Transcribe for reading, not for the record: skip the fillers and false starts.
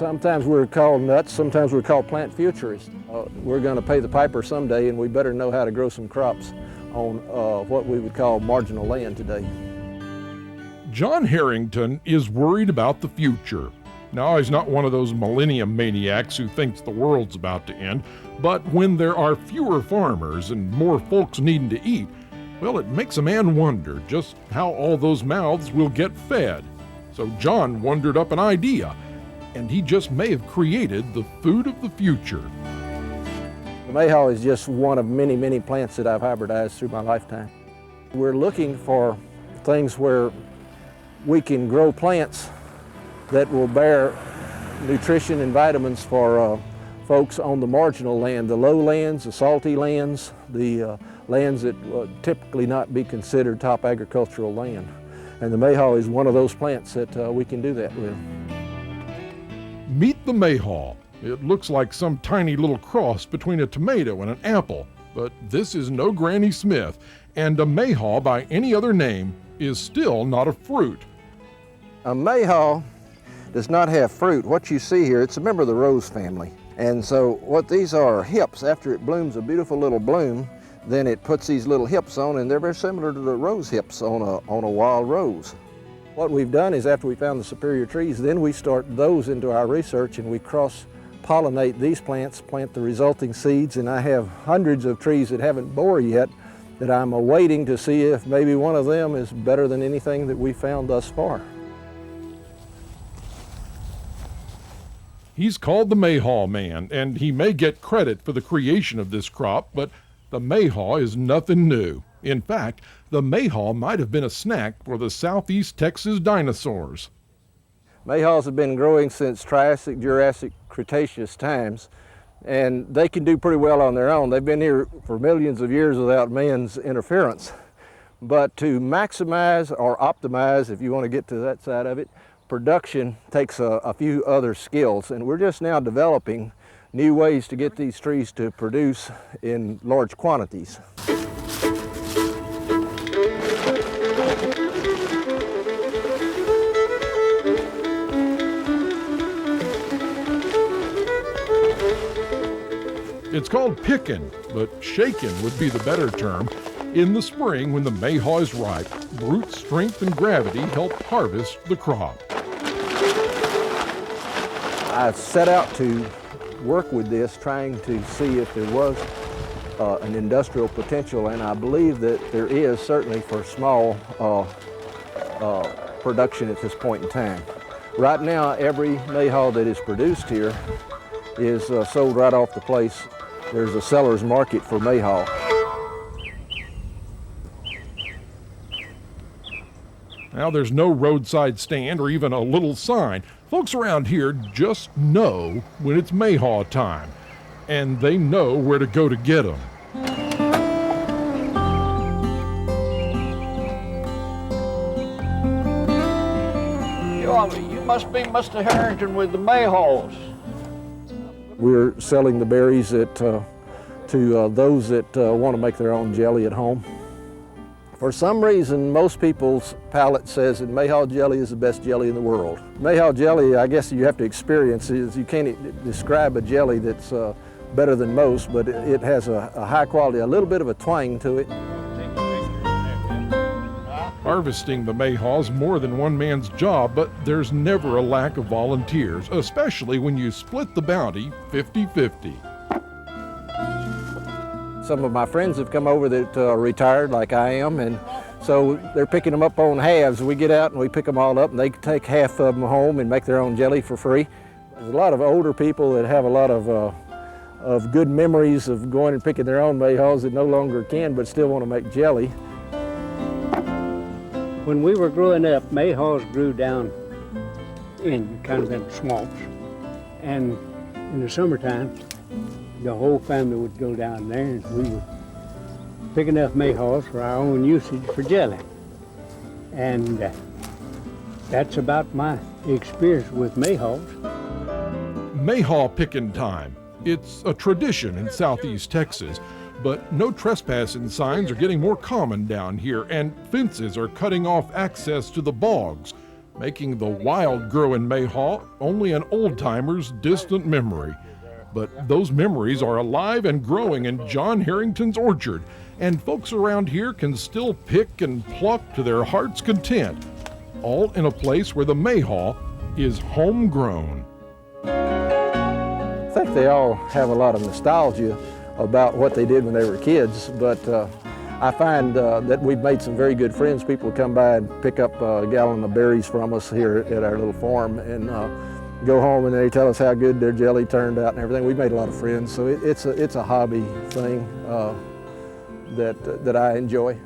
Sometimes we're called nuts, sometimes we're called plant futurists. We're going to pay the piper someday, and we better know how to grow some crops on what we would call marginal land today. John Harrington is worried about the future. Now, he's not one of those millennium maniacs who thinks the world's about to end, but when there are fewer farmers and more folks needing to eat, well, it makes a man wonder just how all those mouths will get fed. So John wondered up an idea, and he just may have created the food of the future. The mayhaw is just one of many, many plants that I've hybridized through my lifetime. We're looking for things where we can grow plants that will bear nutrition and vitamins for folks on the marginal land, the lowlands, the salty lands, the lands that typically not be considered top agricultural land. And the mayhaw is one of those plants that we can do that with. Meet the mayhaw. It looks like some tiny little cross between a tomato and an apple, but this is no Granny Smith, and a mayhaw by any other name is still not a fruit. A mayhaw does not have fruit. What you see here, it's a member of the rose family. And so what these are hips. After it blooms a beautiful little bloom, then it puts these little hips on, and they're very similar to the rose hips on a wild rose. What we've done is after we found the superior trees, then we start those into our research and we cross-pollinate these plants, plant the resulting seeds, and I have hundreds of trees that haven't bore yet that I'm awaiting to see if maybe one of them is better than anything that we found thus far. He's called the Mayhaw Man, and he may get credit for the creation of this crop, but the mayhaw is nothing new. In fact, the mayhaw might have been a snack for the Southeast Texas dinosaurs. Mayhaws have been growing since Triassic, Jurassic, Cretaceous times, and they can do pretty well on their own. They've been here for millions of years without man's interference. But to maximize or optimize, if you want to get to that side of it, production takes a few other skills, and we're just now developing new ways to get these trees to produce in large quantities. It's called picking, but shaking would be the better term. In the spring, when the mayhaw is ripe, brute strength and gravity help harvest the crop. I set out to work with this, trying to see if there was an industrial potential, and I believe that there is, certainly for small production at this point in time. Right now, every mayhaw that is produced here is sold right off the place. There's a seller's market for mayhaw. Now, there's no roadside stand or even a little sign. Folks around here just know when it's mayhaw time, and they know where to go to get them. You must be Mr. Harrington with the Mayhaws. We're selling the berries to those that want to make their own jelly at home. For some reason, most people's palate says that mayhaw jelly is the best jelly in the world. Mayhaw jelly, I guess you have to experience it. You can't describe a jelly that's better than most, but it has a high quality, a little bit of a twang to it. Harvesting the mayhaw's more than one man's job, but there's never a lack of volunteers, especially when you split the bounty 50-50. Some of my friends have come over that are retired like I am, and so they're picking them up on halves. We get out and we pick them all up, and they take half of them home and make their own jelly for free. There's a lot of older people that have a lot of good memories of going and picking their own mayhaws that no longer can, but still want to make jelly. When we were growing up, mayhaws grew down in kind of in swamps, and in the summertime, the whole family would go down there, and we would pick enough mayhaws for our own usage for jelly. And that's about my experience with mayhaws. Mayhaw picking time. It's a tradition in Southeast Texas, but no trespassing signs are getting more common down here, and fences are cutting off access to the bogs. making the wild growing Mayhaw only an old-timer's distant memory. But those memories are alive and growing in John Harrington's orchard, and folks around here can still pick and pluck to their heart's content, all in a place where the Mayhaw is homegrown. I think they all have a lot of nostalgia about what they did when they were kids, but I find that we've made some very good friends. People come by and pick up a gallon of berries from us here at our little farm and go home and they tell us how good their jelly turned out and everything. We've made a lot of friends, so it's a hobby thing that I enjoy.